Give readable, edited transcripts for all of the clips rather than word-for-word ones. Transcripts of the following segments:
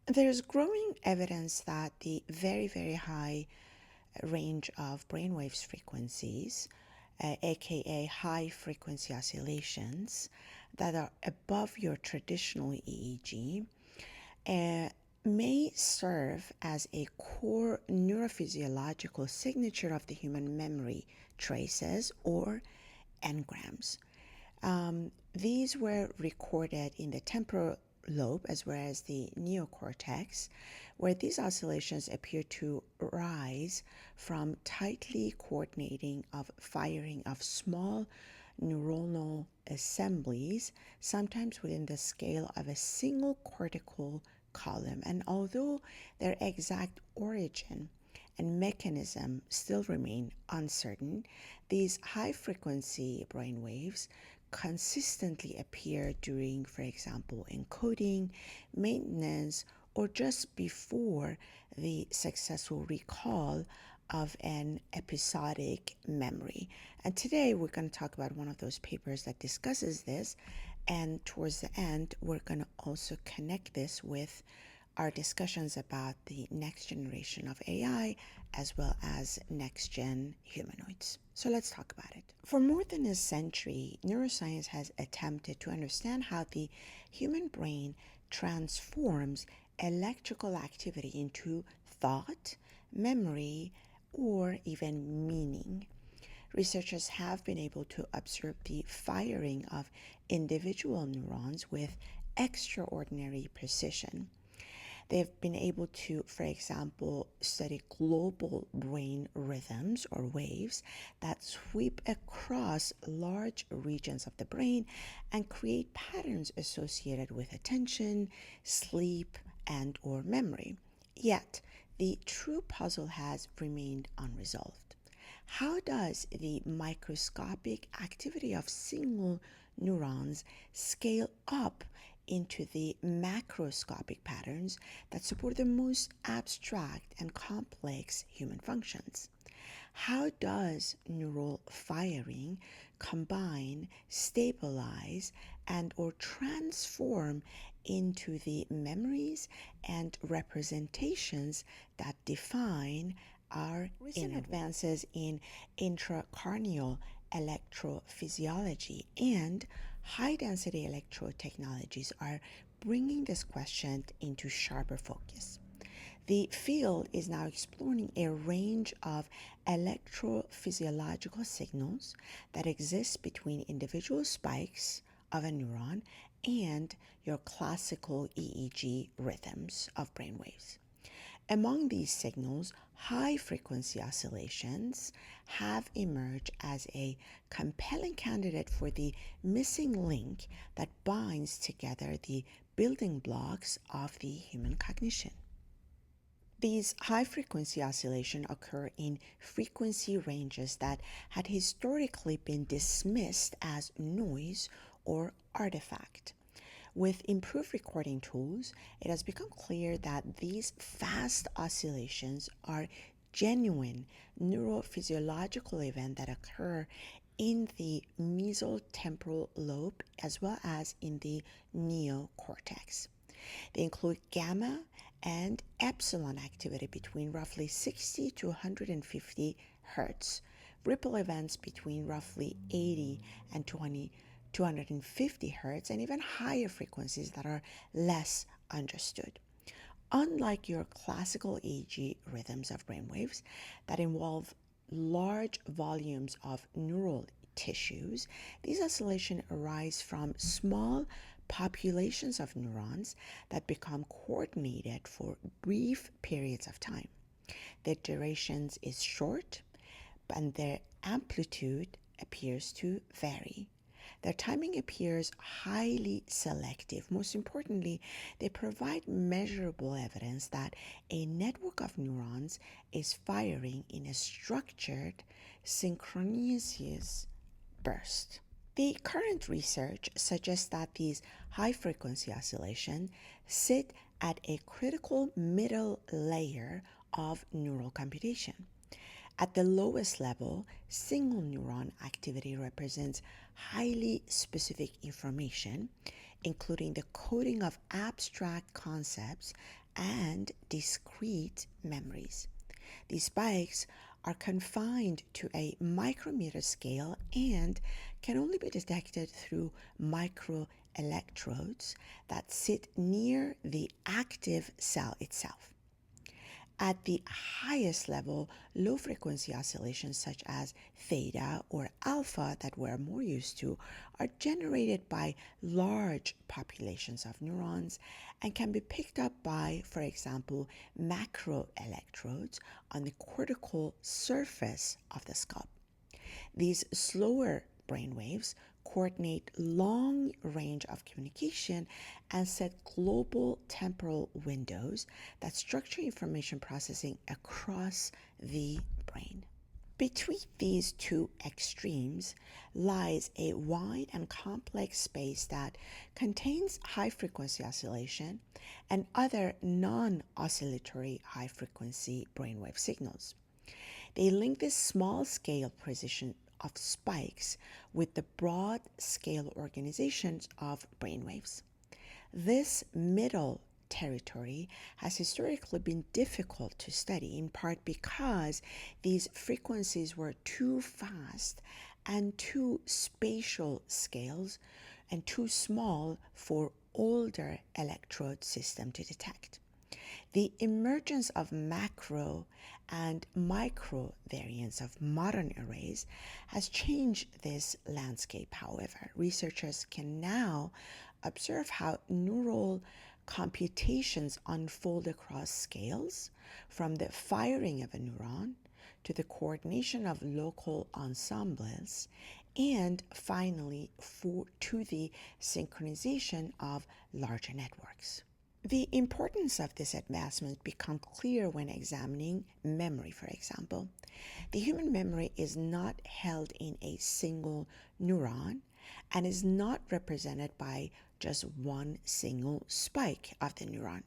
There's growing evidence that the very, very high range of brainwaves frequencies, aka high frequency oscillations, that are above your traditional EEG, uh, may serve as a core neurophysiological signature of the human memory traces or engrams. These were recorded in the temporal lobe as well as the neocortex, where these oscillations appear to rise from tightly coordinating of firing of small neuronal assemblies, sometimes within the scale of a single cortical column. And although their exact origin and mechanism still remain uncertain, these high frequency brain waves consistently appear during, for example, encoding, maintenance, or just before the successful recall of an episodic memory. And today we're going to talk about one of those papers that discusses this. And towards the end, we're going to also connect this with our discussions about the next generation of AI as well as next gen humanoids. So let's talk about it. For more than a century, neuroscience has attempted to understand how the human brain transforms electrical activity into thought, memory, or even meaning. Researchers have been able to observe the firing of individual neurons with extraordinary precision. They've been able to, for example, study global brain rhythms or waves that sweep across large regions of the brain and create patterns associated with attention, sleep, and or memory. Yet, the true puzzle has remained unresolved. How does the microscopic activity of single neurons scale up into the macroscopic patterns that support the most abstract and complex human functions? How does neural firing combine, stabilize, and or transform into the memories and representations that define our recent advances in intracranial electrophysiology and high density electrode technologies are bringing this question into sharper focus. The field is now exploring a range of electrophysiological signals that exist between individual spikes of a neuron and your classical EEG rhythms of brainwaves. Among these signals, high frequency oscillations have emerged as a compelling candidate for the missing link that binds together the building blocks of the human cognition. These high frequency oscillations occur in frequency ranges that had historically been dismissed as noise or artifact. With improved recording tools, it has become clear that these fast oscillations are genuine neurophysiological events that occur in the mesotemporal lobe as well as in the neocortex. They include gamma and epsilon activity between roughly 60 to 150 hertz, ripple events between roughly 80 and 250 hertz, and even higher frequencies that are less understood. Unlike your classical EEG rhythms of brainwaves that involve large volumes of neural tissues, these oscillations arise from small populations of neurons that become coordinated for brief periods of time. Their durations is short, and their amplitude appears to vary. Their timing appears highly selective. Most importantly, they provide measurable evidence that a network of neurons is firing in a structured, synchronous burst. The current research suggests that these high frequency oscillations sit at a critical middle layer of neural computation. At the lowest level, single neuron activity represents highly specific information, including the coding of abstract concepts and discrete memories. These spikes are confined to a micrometer scale and can only be detected through microelectrodes that sit near the active cell itself. At the highest level, low frequency oscillations such as theta or alpha that we're more used to are generated by large populations of neurons and can be picked up by, for example, macroelectrodes on the cortical surface of the skull. These slower brain waves coordinate long range of communication and set global temporal windows that structure information processing across the brain. Between these two extremes lies a wide and complex space that contains high frequency oscillation and other non oscillatory high frequency brainwave signals. They link this small scale precision of spikes with the broad scale organizations of brainwaves. This middle territory has historically been difficult to study, in part because these frequencies were too fast and too spatial scales and too small for older electrode system to detect. The emergence of macro and micro variants of modern arrays has changed this landscape, however. Researchers can now observe how neural computations unfold across scales, from the firing of a neuron to the coordination of local ensembles, and finally to the synchronization of larger networks. The importance of this advancement becomes clear when examining memory, for example. The human memory is not held in a single neuron and is not represented by just one single spike of the neuron.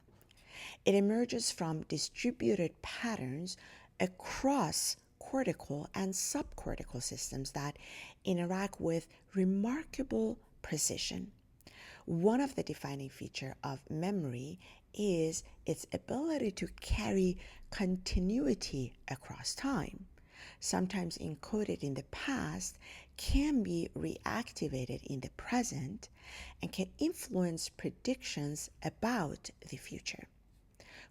It emerges from distributed patterns across cortical and subcortical systems that interact with remarkable precision. One of the defining features of memory is its ability to carry continuity across time. Sometimes encoded in the past, can be reactivated in the present and can influence predictions about the future.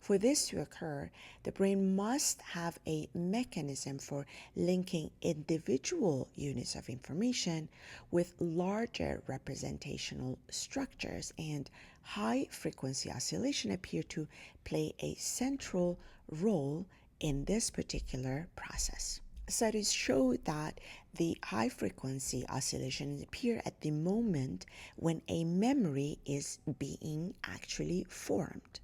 For this to occur, the brain must have a mechanism for linking individual units of information with larger representational structures, and high frequency oscillation appear to play a central role in this particular process. Studies show that the high frequency oscillations appear at the moment when a memory is being actually formed.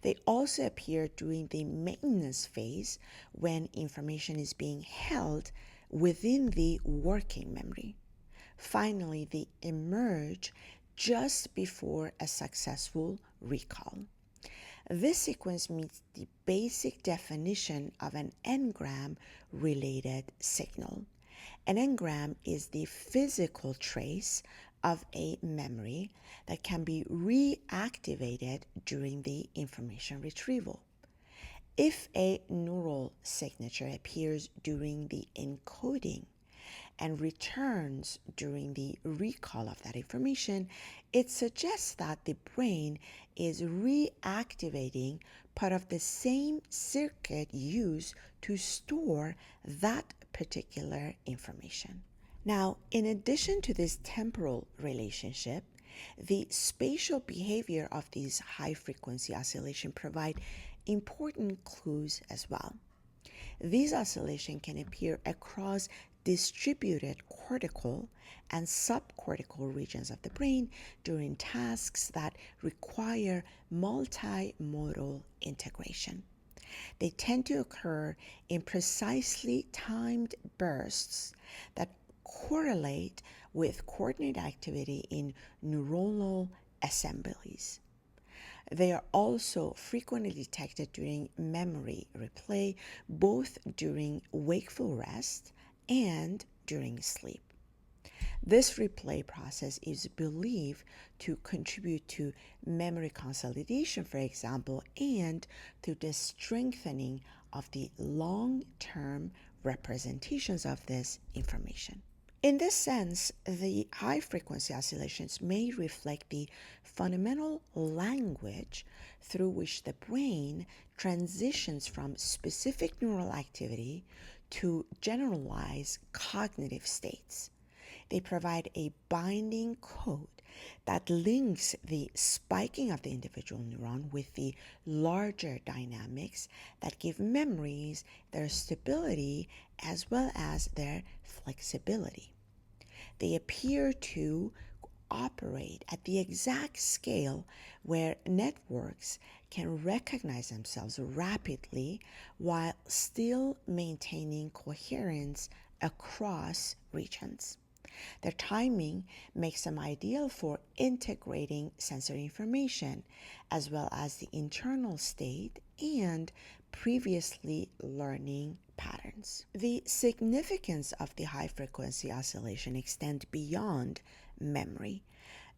They also appear during the maintenance phase when information is being held within the working memory. Finally, they emerge just before a successful recall. This sequence meets the basic definition of an engram related signal. An engram is the physical trace of a memory that can be reactivated during the information retrieval. If a neural signature appears during the encoding and returns during the recall of that information, it suggests that the brain is reactivating part of the same circuit used to store that particular information. Now, in addition to this temporal relationship, the spatial behavior of these high frequency oscillations provide important clues as well. These oscillations can appear across distributed cortical and subcortical regions of the brain during tasks that require multimodal integration. They tend to occur in precisely timed bursts that correlate with coordinated activity in neuronal assemblies. They are also frequently detected during memory replay, both during wakeful rest and during sleep. This replay process is believed to contribute to memory consolidation, for example, and to the strengthening of the long-term representations of this information. In this sense, the high frequency oscillations may reflect the fundamental language through which the brain transitions from specific neural activity to generalized cognitive states. They provide a binding code that links the spiking of the individual neuron with the larger dynamics that give memories their stability as well as their flexibility. They appear to operate at the exact scale where networks can recognize themselves rapidly while still maintaining coherence across regions. Their timing makes them ideal for integrating sensory information as well as the internal state and previously learning patterns. The significance of the high frequency oscillation extend beyond memory.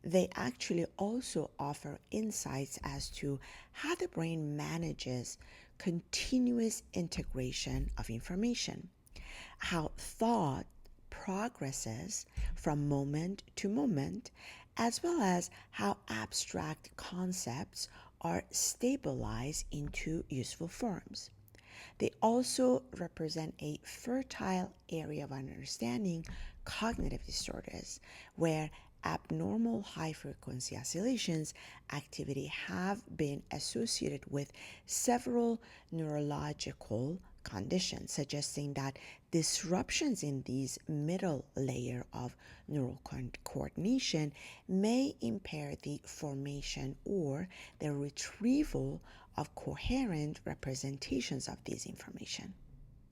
They actually also offer insights as to how the brain manages continuous integration of information, how thought progresses from moment to moment, as well as how abstract concepts are stabilized into useful forms. They also represent a fertile area of understanding cognitive disorders where abnormal high frequency oscillations activity have been associated with several neurological conditions, suggesting that disruptions in these middle layer of neural coordination may impair the formation or the retrieval of coherent representations of this information.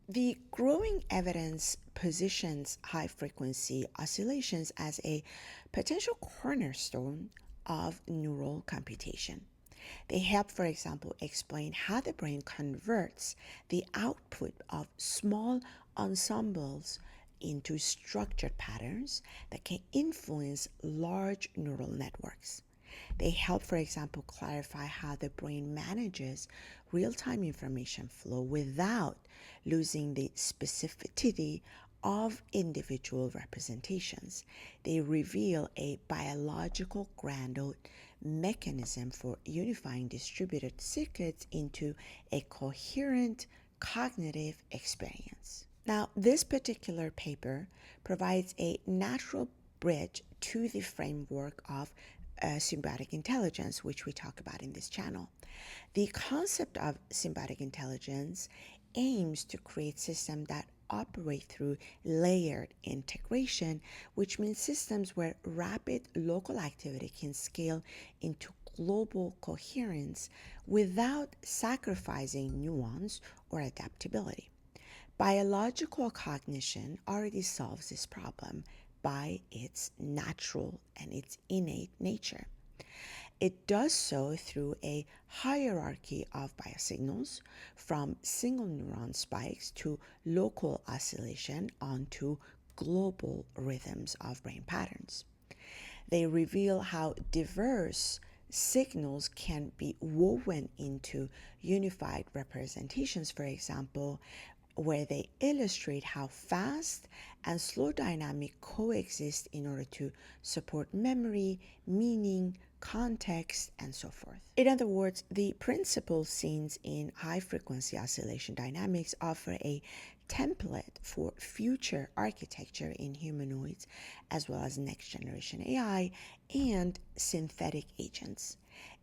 The growing evidence positions high frequency oscillations as a potential cornerstone of neural computation. They help, for example, explain how the brain converts the output of small ensembles into structured patterns that can influence large neural networks. They help, for example, clarify how the brain manages real-time information flow without losing the specificity of individual representations. They reveal a biological grounded mechanism for unifying distributed circuits into a coherent cognitive experience. Now, this particular paper provides a natural bridge to the framework of symbiotic intelligence, which we talk about in this channel. The concept of symbiotic intelligence aims to create systems that operate through layered integration, which means systems where rapid local activity can scale into global coherence without sacrificing nuance or adaptability. Biological cognition already solves this problem by its natural and its innate nature. It does so through a hierarchy of biosignals, from single neuron spikes to local oscillation onto global rhythms of brain patterns. They reveal how diverse signals can be woven into unified representations, for example, where they illustrate how fast and slow dynamic coexist in order to support memory, meaning, context, and so forth. In other words, the principles seen in high frequency oscillation dynamics offer a template for future architecture in humanoids, as well as next generation AI and synthetic agents.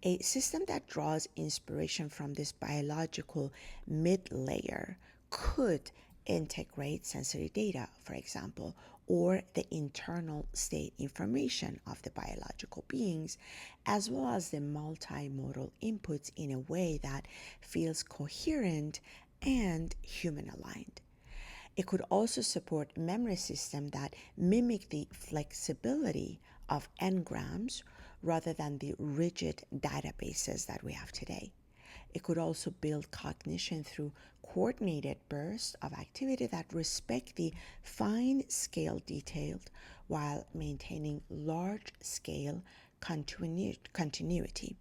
A system that draws inspiration from this biological mid layer could integrate sensory data, for example, or the internal state information of the biological beings, as well as the multimodal inputs in a way that feels coherent and human aligned. It could also support memory systems that mimic the flexibility of engrams rather than the rigid databases that we have today. It could also build cognition through coordinated bursts of activity that respect the fine scale detail while maintaining large-scale continuity.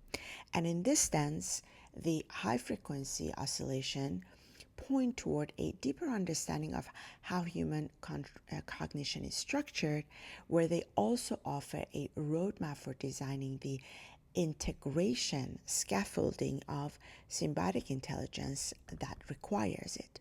And in this sense, the high-frequency oscillation point toward a deeper understanding of how human cognition is structured, where they also offer a roadmap for designing the integration scaffolding of symbiotic intelligence that requires it.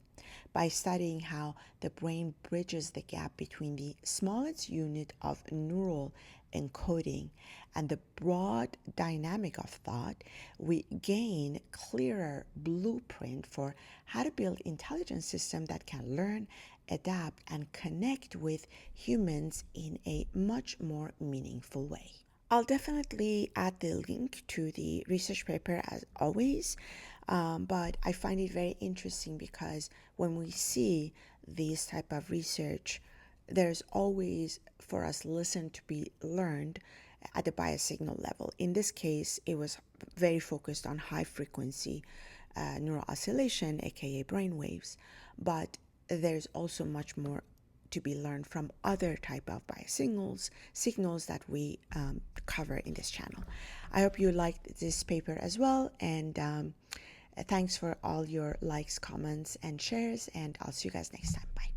By studying how the brain bridges the gap between the smallest unit of neural encoding and the broad dynamic of thought, we gain clearer blueprint for how to build intelligent systems that can learn, adapt, and connect with humans in a much more meaningful way. I'll definitely add the link to the research paper as always, but I find it very interesting because when we see this type of research, there's always for us lesson to be learned at the biosignal level. In this case, it was very focused on high frequency neural oscillation, aka brain waves, but there's also much more to be learned from other type of signals that we cover in this channel. I hope you liked this paper as well, and thanks for all your likes, comments, and shares, and I'll see you guys next time. Bye.